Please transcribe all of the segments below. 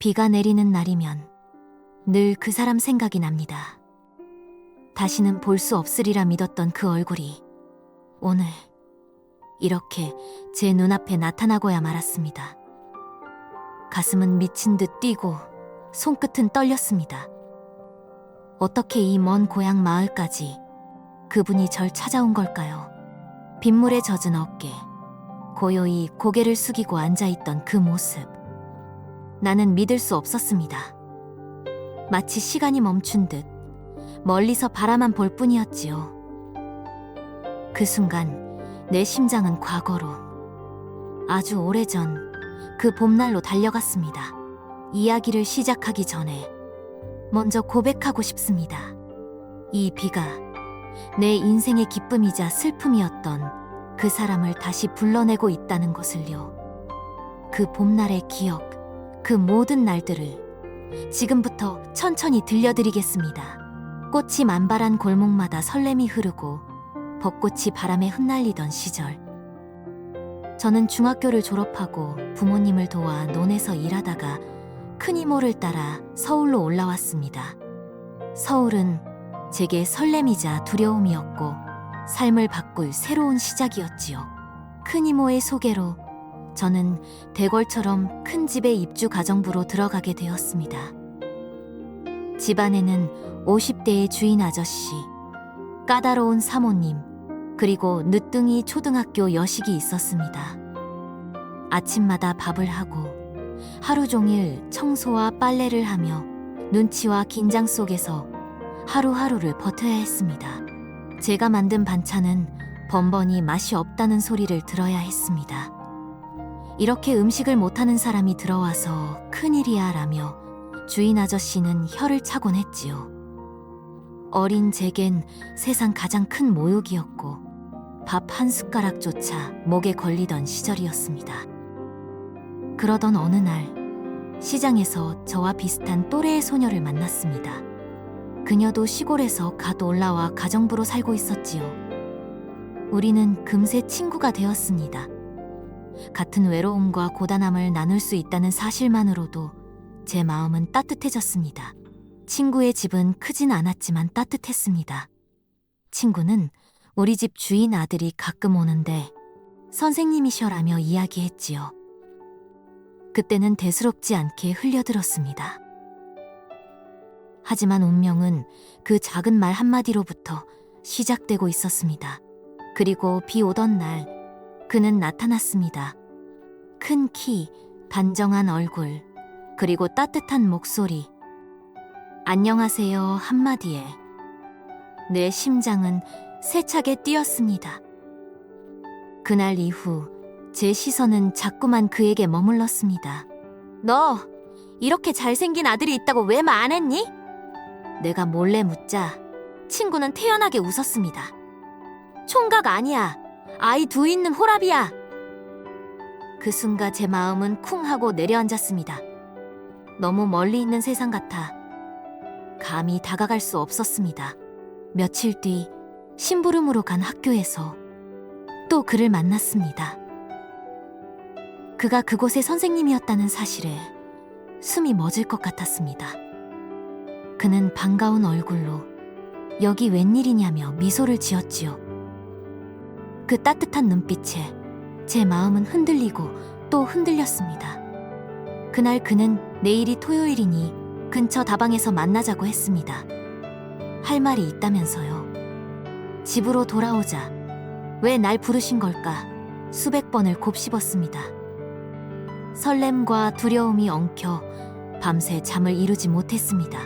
비가 내리는 날이면 늘 그 사람 생각이 납니다. 다시는 볼 수 없으리라 믿었던 그 얼굴이 오늘 이렇게 제 눈앞에 나타나고야 말았습니다. 가슴은 미친 듯 뛰고 손끝은 떨렸습니다. 어떻게 이 먼 고향 마을까지 그분이 절 찾아온 걸까요? 빗물에 젖은 어깨, 고요히 고개를 숙이고 앉아있던 그 모습. 나는 믿을 수 없었습니다. 마치 시간이 멈춘 듯 멀리서 바라만 볼 뿐이었지요. 그 순간 내 심장은 과거로, 아주 오래전 그 봄날로 달려갔습니다. 이야기를 시작하기 전에 먼저 고백하고 싶습니다. 이 비가 내 인생의 기쁨이자 슬픔이었던 그 사람을 다시 불러내고 있다는 것을요. 그 봄날의 기억, 그 모든 날들을 지금부터 천천히 들려드리겠습니다. 꽃이 만발한 골목마다 설렘이 흐르고 벚꽃이 바람에 흩날리던 시절. 저는 중학교를 졸업하고 부모님을 도와 논에서 일하다가 큰 이모를 따라 서울로 올라왔습니다. 서울은 제게 설렘이자 두려움이었고 삶을 바꿀 새로운 시작이었지요. 큰 이모의 소개로 저는 대궐처럼 큰 집의 입주 가정부로 들어가게 되었습니다. 집안에는 50대의 주인 아저씨, 까다로운 사모님, 그리고 늦둥이 초등학교 여식이 있었습니다. 아침마다 밥을 하고 하루 종일 청소와 빨래를 하며 눈치와 긴장 속에서 하루하루를 버텨야 했습니다. 제가 만든 반찬은 번번이 맛이 없다는 소리를 들어야 했습니다. 이렇게 음식을 못하는 사람이 들어와서 큰일이야 라며 주인 아저씨는 혀를 차곤 했지요. 어린 제겐 세상 가장 큰 모욕이었고 밥 한 숟가락조차 목에 걸리던 시절이었습니다. 그러던 어느 날 시장에서 저와 비슷한 또래의 소녀를 만났습니다. 그녀도 시골에서 갓 올라와 가정부로 살고 있었지요. 우리는 금세 친구가 되었습니다. 같은 외로움과 고단함을 나눌 수 있다는 사실만으로도 제 마음은 따뜻해졌습니다. 친구의 집은 크진 않았지만 따뜻했습니다. 친구는 우리 집 주인 아들이 가끔 오는데 선생님이셔라며 이야기했지요. 그때는 대수롭지 않게 흘려들었습니다. 하지만 운명은 그 작은 말 한마디로부터 시작되고 있었습니다. 그리고 비 오던 날 그는 나타났습니다. 큰 키, 단정한 얼굴, 그리고 따뜻한 목소리. 안녕하세요 한마디에 내 심장은 세차게 뛰었습니다. 그날 이후 제 시선은 자꾸만 그에게 머물렀습니다. 너 이렇게 잘생긴 아들이 있다고 왜 말 안 했니? 내가 몰래 묻자 친구는 태연하게 웃었습니다. 총각 아니야. 아이 둘 있는 호랍이야. 그 순간 제 마음은 쿵 하고 내려앉았습니다. 너무 멀리 있는 세상 같아 감히 다가갈 수 없었습니다. 며칠 뒤 심부름으로 간 학교에서 또 그를 만났습니다. 그가 그곳의 선생님이었다는 사실에 숨이 멎을 것 같았습니다. 그는 반가운 얼굴로 여기 웬일이냐며 미소를 지었지요. 그 따뜻한 눈빛에 제 마음은 흔들리고 또 흔들렸습니다. 그날 그는 내일이 토요일이니 근처 다방에서 만나자고 했습니다. 할 말이 있다면서요. 집으로 돌아오자 왜 날 부르신 걸까 수백 번을 곱씹었습니다. 설렘과 두려움이 엉켜 밤새 잠을 이루지 못했습니다.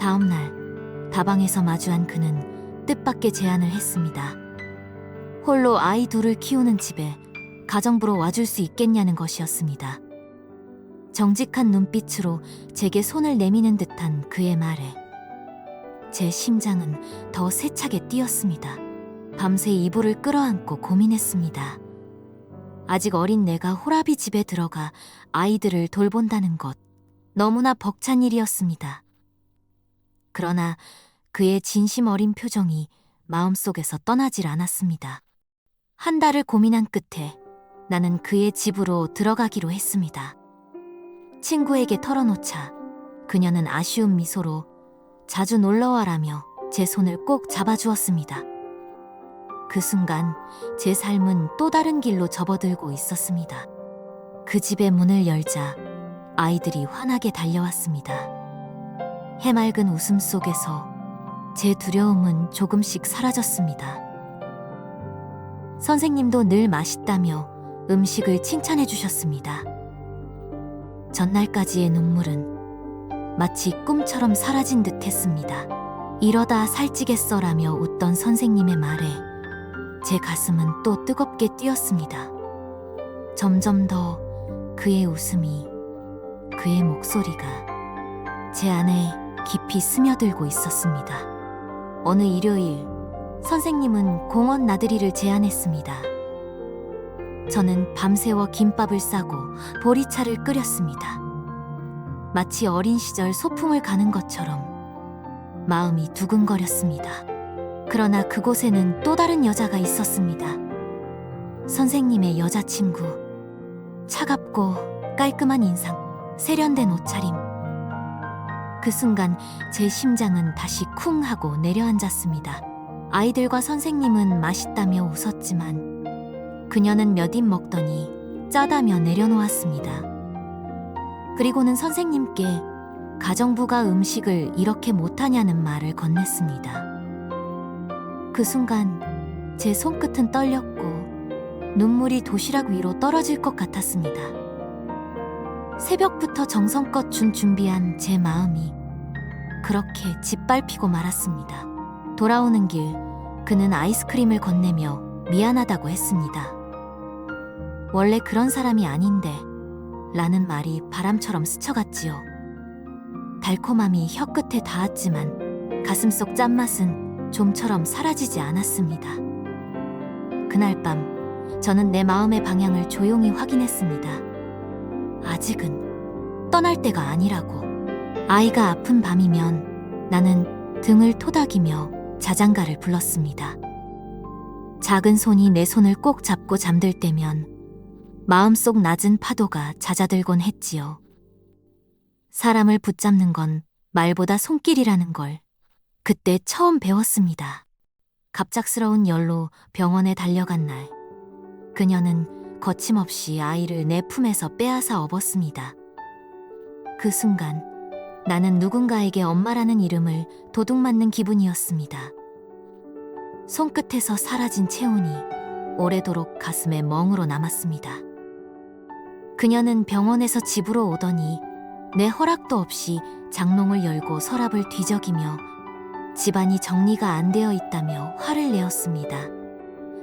다음 날 다방에서 마주한 그는 뜻밖의 제안을 했습니다. 홀로 아이 둘을 키우는 집에 가정부로 와줄 수 있겠냐는 것이었습니다. 정직한 눈빛으로 제게 손을 내미는 듯한 그의 말에 제 심장은 더 세차게 뛰었습니다. 밤새 이불을 끌어안고 고민했습니다. 아직 어린 내가 호라비 집에 들어가 아이들을 돌본다는 것, 너무나 벅찬 일이었습니다. 그러나 그의 진심 어린 표정이 마음속에서 떠나질 않았습니다. 한 달을 고민한 끝에 나는 그의 집으로 들어가기로 했습니다. 친구에게 털어놓자 그녀는 아쉬운 미소로 자주 놀러와라며 제 손을 꼭 잡아주었습니다. 그 순간 제 삶은 또 다른 길로 접어들고 있었습니다. 그 집의 문을 열자 아이들이 환하게 달려왔습니다. 해맑은 웃음 속에서 제 두려움은 조금씩 사라졌습니다. 선생님도 늘 맛있다며 음식을 칭찬해 주셨습니다. 전날까지의 눈물은 마치 꿈처럼 사라진 듯 했습니다. 이러다 살찌겠어라며 웃던 선생님의 말에 제 가슴은 또 뜨겁게 뛰었습니다. 점점 더 그의 웃음이, 그의 목소리가 제 안에 깊이 스며들고 있었습니다. 어느 일요일, 선생님은 공원 나들이를 제안했습니다. 저는 밤새워 김밥을 싸고 보리차를 끓였습니다. 마치 어린 시절 소풍을 가는 것처럼 마음이 두근거렸습니다. 그러나 그곳에는 또 다른 여자가 있었습니다. 선생님의 여자친구. 차갑고 깔끔한 인상, 세련된 옷차림. 그 순간 제 심장은 다시 쿵 하고 내려앉았습니다. 아이들과 선생님은 맛있다며 웃었지만 그녀는 몇 입 먹더니 짜다며 내려놓았습니다. 그리고는 선생님께 가정부가 음식을 이렇게 못하냐는 말을 건넸습니다. 그 순간 제 손끝은 떨렸고 눈물이 도시락 위로 떨어질 것 같았습니다. 새벽부터 정성껏 준비한 제 마음이 그렇게 짓밟히고 말았습니다. 돌아오는 길, 그는 아이스크림을 건네며 미안하다고 했습니다. 원래 그런 사람이 아닌데 라는 말이 바람처럼 스쳐갔지요. 달콤함이 혀끝에 닿았지만 가슴속 짠맛은 좀처럼 사라지지 않았습니다. 그날 밤 저는 내 마음의 방향을 조용히 확인했습니다. 아직은 떠날 때가 아니라고. 아이가 아픈 밤이면 나는 등을 토닥이며 자장가를 불렀습니다. 작은 손이 내 손을 꼭 잡고 잠들 때면 마음속 낮은 파도가 잦아들곤 했지요. 사람을 붙잡는 건 말보다 손길이라는 걸 그때 처음 배웠습니다. 갑작스러운 열로 병원에 달려간 날, 그녀는 거침없이 아이를 내 품에서 빼앗아 업었습니다. 그 순간 나는 누군가에게 엄마라는 이름을 도둑맞는 기분이었습니다. 손끝에서 사라진 체온이 오래도록 가슴에 멍으로 남았습니다. 그녀는 병원에서 집으로 오더니 내 허락도 없이 장롱을 열고 서랍을 뒤적이며 집안이 정리가 안 되어 있다며 화를 내었습니다.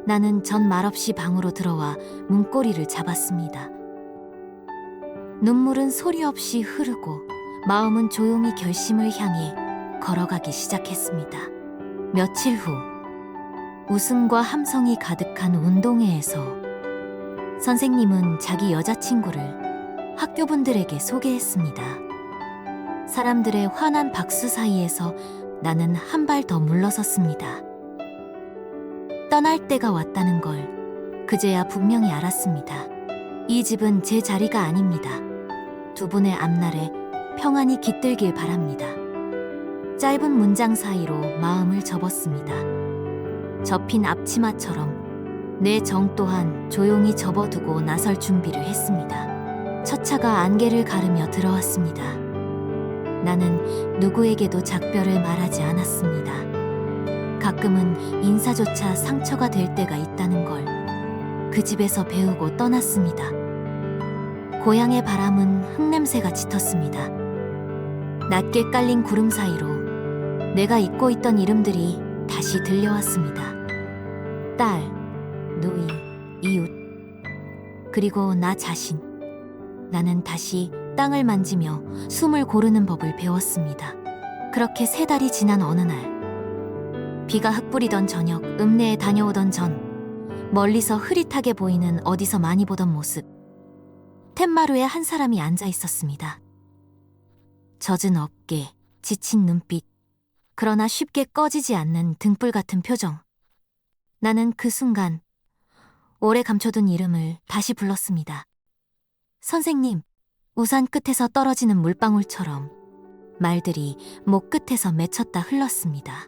나는 전 말없이 방으로 들어와 문고리를 잡았습니다. 눈물은 소리 없이 흐르고 마음은 조용히 결심을 향해 걸어가기 시작했습니다. 며칠 후 웃음과 함성이 가득한 운동회에서 선생님은 자기 여자친구를 학교분들에게 소개했습니다. 사람들의 환한 박수 사이에서 나는 한 발 더 물러섰습니다. 떠날 때가 왔다는 걸 그제야 분명히 알았습니다. 이 집은 제 자리가 아닙니다. 두 분의 앞날에 평안히 깃들길 바랍니다. 짧은 문장 사이로 마음을 접었습니다. 접힌 앞치마처럼 내 정 또한 조용히 접어두고 나설 준비를 했습니다. 첫 차가 안개를 가르며 들어왔습니다. 나는 누구에게도 작별을 말하지 않았습니다. 가끔은 인사조차 상처가 될 때가 있다는 걸 그 집에서 배우고 떠났습니다. 고향의 바람은 흙냄새가 짙었습니다. 낮게 깔린 구름 사이로 내가 잊고 있던 이름들이 다시 들려왔습니다. 딸, 누이, 이웃, 그리고 나 자신. 나는 다시 땅을 만지며 숨을 고르는 법을 배웠습니다. 그렇게 3달이 지난 어느 날, 비가 흩뿌리던 저녁, 읍내에 다녀오던 전, 멀리서 흐릿하게 보이는 어디서 많이 보던 모습, 툇마루에 한 사람이 앉아 있었습니다. 젖은 어깨, 지친 눈빛, 그러나 쉽게 꺼지지 않는 등불 같은 표정. 나는 그 순간 오래 감춰둔 이름을 다시 불렀습니다. 선생님, 우산 끝에서 떨어지는 물방울처럼 말들이 목 끝에서 맺혔다 흘렀습니다.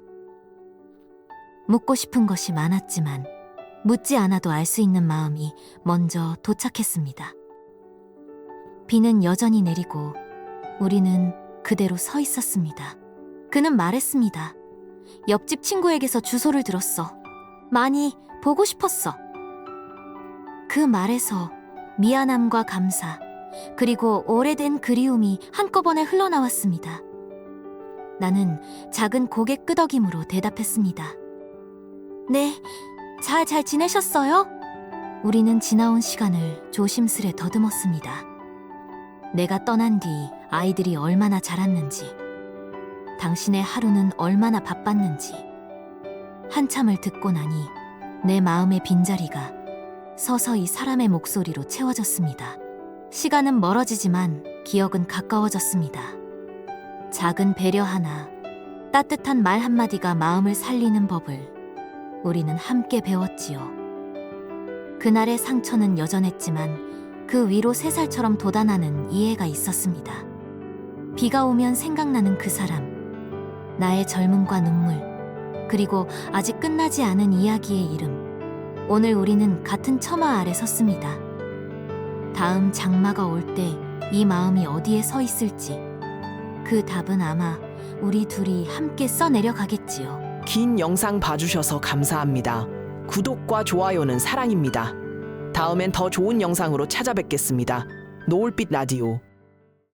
묻고 싶은 것이 많았지만 묻지 않아도 알 수 있는 마음이 먼저 도착했습니다. 비는 여전히 내리고 우리는 그대로 서 있었습니다. 그는 말했습니다. 옆집 친구에게서 주소를 들었어. 많이 보고 싶었어. 그 말에서 미안함과 감사, 그리고 오래된 그리움이 한꺼번에 흘러나왔습니다. 나는 작은 고개 끄덕임으로 대답했습니다. 네, 잘 지내셨어요? 우리는 지나온 시간을 조심스레 더듬었습니다. 내가 떠난 뒤 아이들이 얼마나 자랐는지, 당신의 하루는 얼마나 바빴는지, 한참을 듣고 나니 내 마음의 빈자리가 서서히 사람의 목소리로 채워졌습니다. 시간은 멀어지지만 기억은 가까워졌습니다. 작은 배려 하나, 따뜻한 말 한마디가 마음을 살리는 법을 우리는 함께 배웠지요. 그날의 상처는 여전했지만 그 위로 새살처럼 돋아나는 이해가 있었습니다. 비가 오면 생각나는 그 사람, 나의 젊음과 눈물, 그리고 아직 끝나지 않은 이야기의 이름. 오늘 우리는 같은 처마 아래 섰습니다. 다음 장마가 올 때 이 마음이 어디에 서 있을지, 그 답은 아마 우리 둘이 함께 써내려 가겠지요. 긴 영상 봐주셔서 감사합니다. 구독과 좋아요는 사랑입니다. 다음엔 더 좋은 영상으로 찾아뵙겠습니다. 노을빛 라디오.